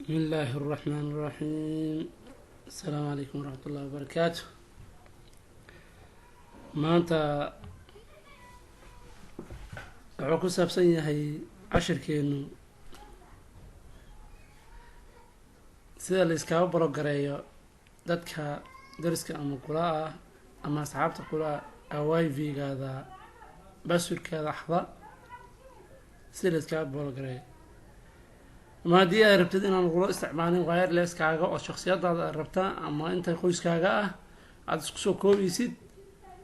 بسم الله الرحمن الرحيم. السلام عليكم ورحمة الله وبركاته. maanta wuxuu ku saabsan yahay cashirkeenu sida la iskaga borogareeyo dadka dariska ama kula ah ama asxaabta kula ah wifi-gaada passwordkaada axda sida la iskaga borogareeyo ama haddii aad rabtid inaan lagula isticmaalin wireless-kaaga oo shaksiyadaada aad rabtaa ama inta qoyskaaga ah aada isku soo koobaysid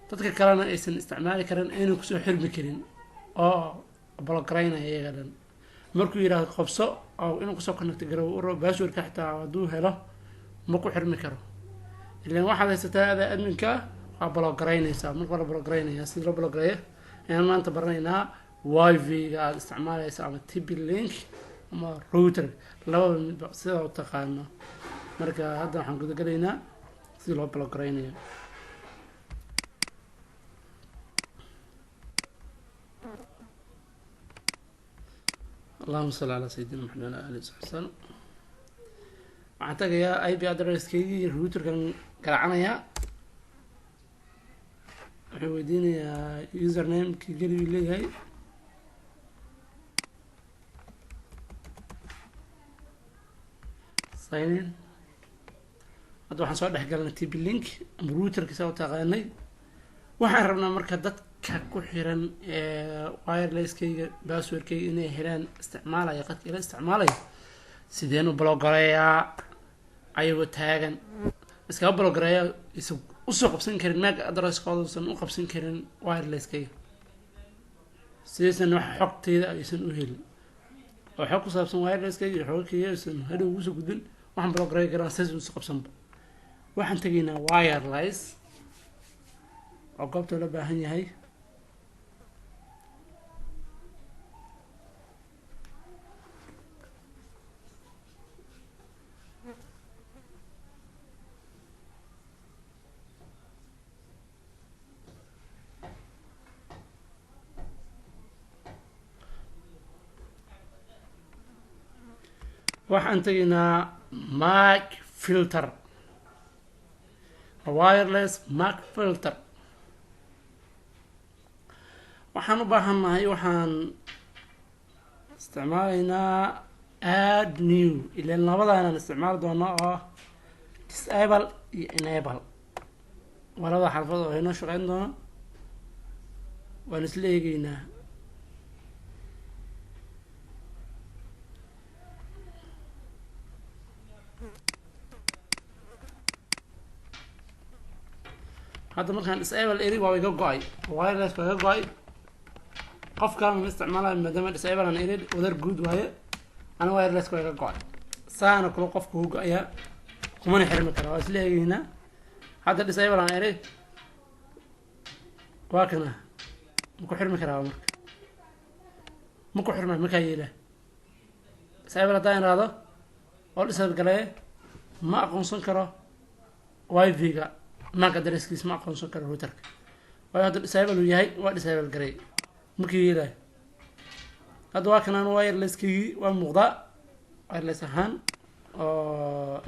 dadka kalena aysan isticmaali karin aynan kusoo xirmi karin oo bologareynaya iyaga dhan markuu yidhaahdo qobso oo inuu kusoo connect garow uro passwordka xitaa hadduu helo ma ku xirmi karo ilaan waxaad haysataa adaa adminka waa bologareynaysaa marka la bologareynaya sida loo bologareeyo ayaan maanta baranaynaa wifi-ga aada isticmaalaysa ama TP link ama router labada midba sidaa u taqaano marka hadda waxaan gudagalaynaa sida loo bologareynayo allahuma salli calaa sayidina maxamed wala alihi wasaxbi wasalam waxaan tagayaa IP addresskaygii routerkan garaacanayaa wuxuu weydiinayaa usernamekii geliyu leeyahay sign in hadda waxaan soo dhex galanay TP link ama routerkiisa u taqaanay waxaan rabnaa marka dadka ku xiran wirelesskayga passwordkayga inay helaan isticmaalaya qadka ila isticmaalaya sideen u bologareeyaa ayagoo taagan iskaga bologareeyaa isa usoo qabsan karin mac addresskooda usan u qabsan karin wirelesskayga sidaysan wax xogteyda aysan u helin oo xog ku saabsan wirelesskayga iyo xogakayga aysan hadhow ugu soo gudbin waxaan bologareey karaa sidaysan usoo qabsanba waxaan tegaynaa wireless oo goobta la baahan yahay waxaan tegaynaa mac filter wireless mac filter waxaan u baahannahay waxaan isticmaalaynaa add new ilaan labadaanaan isticmaali doono oo disable iyo enable waa labada xarfad oo inoo shaqeyn doono waan isla eegeynaa hadda markaan disable eri waa iga go-ay wireless waa iga go-ay qof kalena ma isticmaalayo maadaama disable aan eri wadar guud waaye ana wirelesska waa iga go-ay saana kula qofka uu go-ayaa kumana xirmi kara waa isla eegeynaa hadda disable aan eri waa kana ma ku xirmi karaa marka ma ku xirma markaa yeela disable haddaan iraahdo oo disable galee ma aqoonsan karo wifi-ga mac addresskiis ma aqoonsan karo routerka waayo hadda disable uu yahay waa disable garay markii yeelayo hadda waa kanaan wirelesskii waa muuqdaa wireless ahaan oo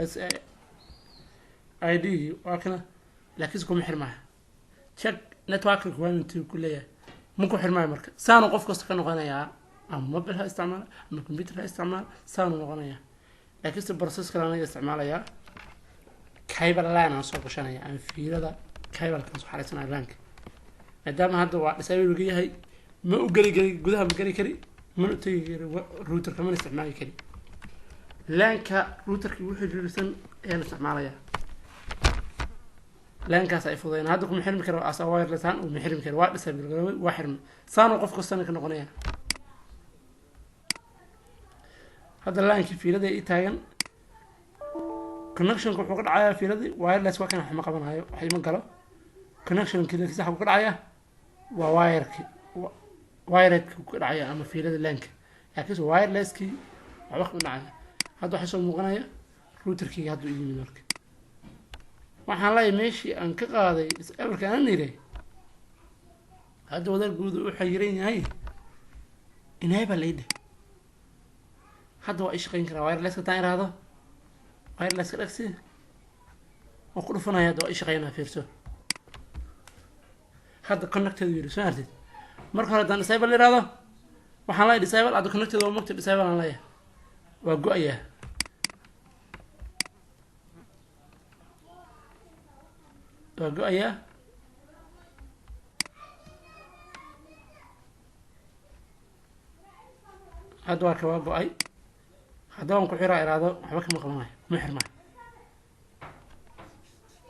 ID waa kana laakiinse kuma xirmaayo check network requirement ku leeyahay ma ku xirmaayo marka saanu qof kasta ka noqonayaa ama mobile ha isticmaala ama computer ha isticmaala saanu noqonayaa laakiinse process kale anaga isticmaalayaa cable line aan soo gashanaya aan fiilada cable-kan soo xareysanaya lanka maadaama hadda waa disable uga yahay ma u geli gudaha ma geli kari mana u tegi kari routerka mana isticmaali kari lanka routerki wuxuu jirisan ayaan isticmaalayaa lankaas ay fududeen hadda kuma xirmi karo asa wireless ahaan uma xirmi karo waa disable garoobay waa xirmi saanu qof kastana ka noqonaya hadda lankii fiilada ii taagan connectionka wuxuu ka dhacayaa fiiladii wireless waa kan wax ma qabanayo wax ima galo connectionkii sax uu ka dhacaya waa wiredka ka dhacaya ama fiilada lanka laakiinse wirelesskii waxba kama dhacaya hadda waxaa soo muuqanaya routerkii hadduu yimid marka waxaan leeyahay meeshii aan ka qaaday disablekan aan iray hadda wadar guud u xayiran yahay enable leeyahay hadda waa shaqeyn karaa wireless taan iraado wireless ka dhagsi oo ku dhufanaya hadda waa ii shaqeynaa fiirso hadda connected yiri soo artid marka hore haddaan disable yiraahdo waxaan leeyahay disable hadda connected waa mugta disable aan leeyahay waa go-ayaa waa go-ayaa hadda waa ka waa go-ay haddaba aan ku xiraa iraado waxba kama qabanayo kuma xirmaayo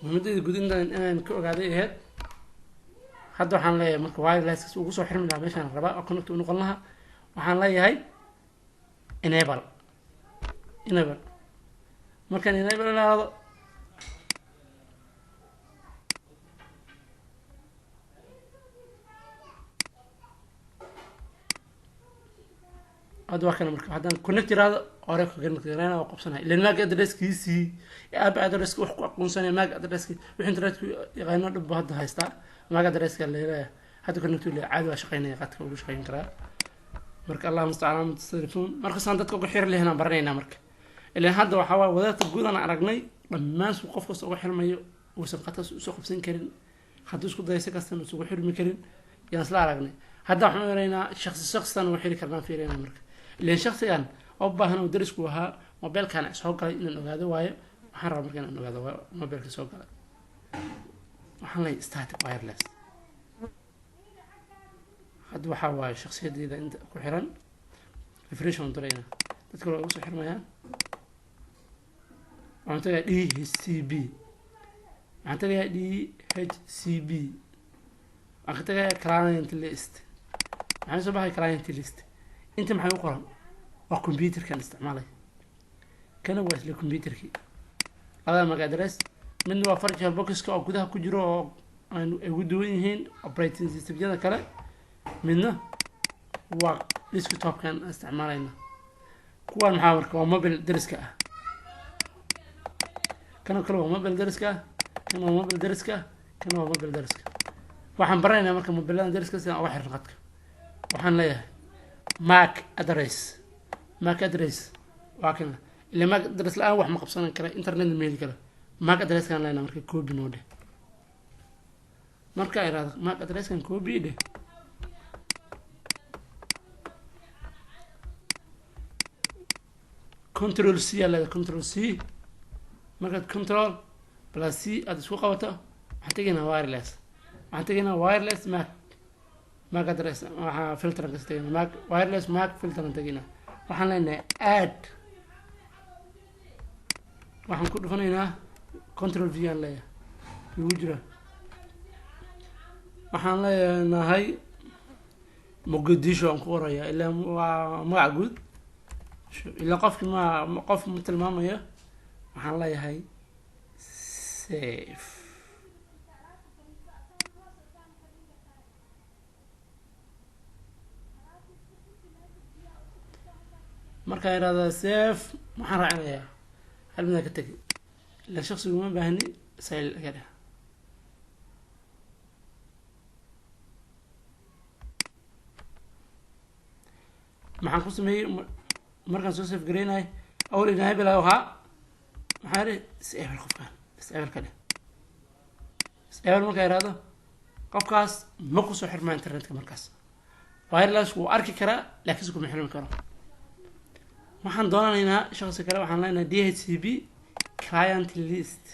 muhiimadayda guud inaan ka ogaaday ahayd hadda waxaan leeyahay marka wireless ugu soo xirmi lahaa meeshaan rabaa oo connect u noqon lahaa waxaan leeyahay enable markaan enable ilaado hadda waa kana marka haddaan connect iraado hore ka connect garayna oo qabsanay ilaan maag adresskiisii app adresski wax ku aqoonsanay maag adresski wixii internetku yaqaano dhib hadda haystaa maag adreska leeyahay hadda connect ila caadi waa shaqeynaya qadka ugu shaqeyn karaa marka allah musta'aan telefoon marka saan dadka ugu xir leeyahay baranayna marka ilaan hadda waxa waa wadaadka guud aan aragnay dhammaan suu qof kasta ugu xirmayo uusan qadkaas u soo qabsan karin hadduu isku dayo si kasta uu ugu xirmi karin yaan isla aragnay hadda waxaan ogaanaynaa shakhsiyan u xiri karnaa fiirina marka ilaan shakhsigan oo baahan oo darisku ahaa mobilkan soo galay inaan ogaado waayo waxaan rabaa markaan aan ogaado waa mobilka soo galay waxaan leeyahay static wireless hadda waxaa waaye shakhsiyadeeda inta ku xiran refresh on darayna dadka waa ugu soo xirmayaan waxaan tagayaa DHCB waxaan tagayaa DHCB waxaan ka tagayaa client list waxaan soo baxay client list inta maxay u qoran waa computerkan isticmaalay kana waa isla computerkii هذا ماك ادرس منه waa virtual box oo gudaha ku jiro oo ay ugu duwan yihiin operating system-yada kale midna waa desktop-kan isticmaalayna kuwan maxaa marka waa mobile deriska ah kana kale waa mobile deriska kana waa mobile deriska kana waa mobile deriska waxaan baranaynaa marka mobilada deriska sida uga xiran qadka waxaan leeyahay mac address waa kana اللي ما درس الآن واحد مقبصنا كلا إنترنت ميل كلا ما أدرس كان لنا مركب كوبي نوده مركب إرادة ما أدرس كان كوبي ده كنترول سي على كنترول سي مركب كنترول بلاس سي هذا سوق وقته محتاجينها وايرلس ما أدرس ما فلتر كستين ما وايرلس ما فلتر نتجينا وحنا لنا add waxaan ku dhufanaynaa control v aan leeyahay ugu jira waxaan leenahay Mogadisho aan ku qorayaa ilaa waa magac guud ilaa qofkii qof ma tilmaamayo waxaan leeyahay save marka iraada save waxaan raacinayaa هل بدك تجي لشخص يقوم بهني سائل كده مع قسم هي مركز يوسف جريناي أول إنها بلاوها محاري سائل الخفان سائل كده سائل مركز هذا قفقاس مقص حرمة إنترنت كمركز وايرلس وأركي كرا لكن سكون محرم كرا waxaan doonaynaa shakhsi kale waxaan leenahay DHCP client list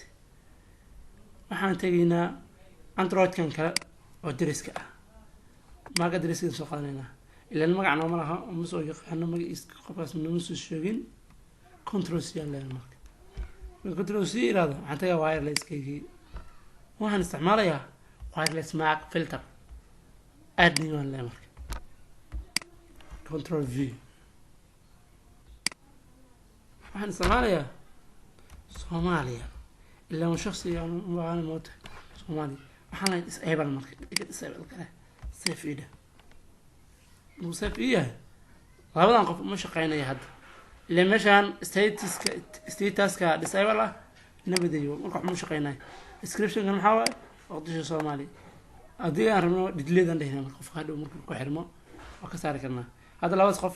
waxaan tageynaa android-kan kale oo deriska ah maga deriska soo qaadanaynaa ilaa magacna ma laha oo soo yaqaano magaciisa qofkaas ma soo sheegin control c aan leenahay marka control c iraado waxaan tagaa wireless-kaygi waxaan isticmaalayaa wireless mac filter add new aan leenahay marka control v waxaan isticmaalayaa Soomaaliya ilaa shakhsi aan mooto Soomaali waxaan leeyahay disable marka disable kale save ida muu save yahay labadan qof ma shaqeynaya hadda ilaa meeshan statuska disable ah nabadayo marka ma shaqeynay description-kan maxaa waaye waqtiga Soomaali hadii aan rabno dhidleedan dhahnaa marka qofka hadhow marka ku xirmo waa ka saari karnaa hadda labadaas qof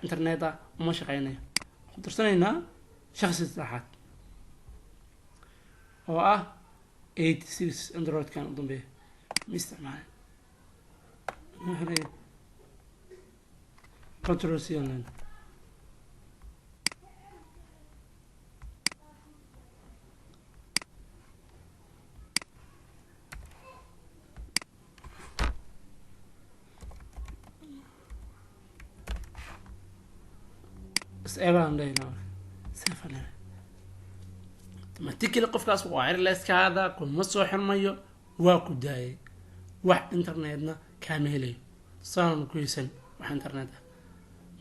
internet ah ma shaqeynaya درسنا شخص استراحات oo ah 86 androidkan u dambeeya ma isticmaalin control c online evan lehna sefalena matikile qofkaas wirelesskaada kuma soo xirmayo waa ku daayay wax internetna kaama helayo saanan ku haysan wax internet ah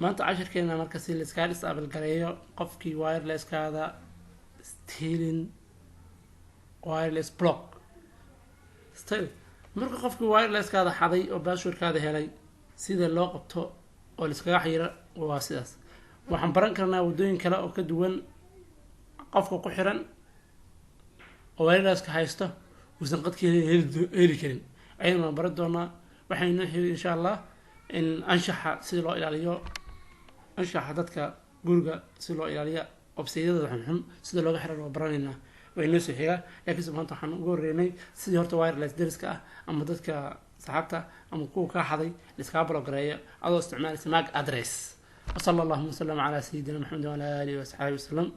maanta cashirkeena marka si liska disable gareeyo qofkii wirelesskaada stealing wireless block marka qofkii wirelesskaada xaday oo passwordkaada helay sida loo qabto oo liskaga xiro waa sidaas waxaan baran karnaa waddooyin kale oo ka duwan qofka ku xiran oo wirelesska haysto uusan qadka heli karin ayaan waan baran doonaa waxaynu xiri insha allah in anshaxa sida loo ilaaliyo anshaxa dadka guriga si loo ilaaliyo websaydyada xunxun sida looga xiran waa baranaynaa waynoo soo xigaa laakiinse maanta waxaan ugu horreynay sidii horta wireless deriska ah ama dadka saxaabta ama kuwa kaa xaday liskaga blogareeyo adoo isticmaalaysa mac address وصلى الله وسلم على سيدنا محمد وعلى آله وصحبه وسلم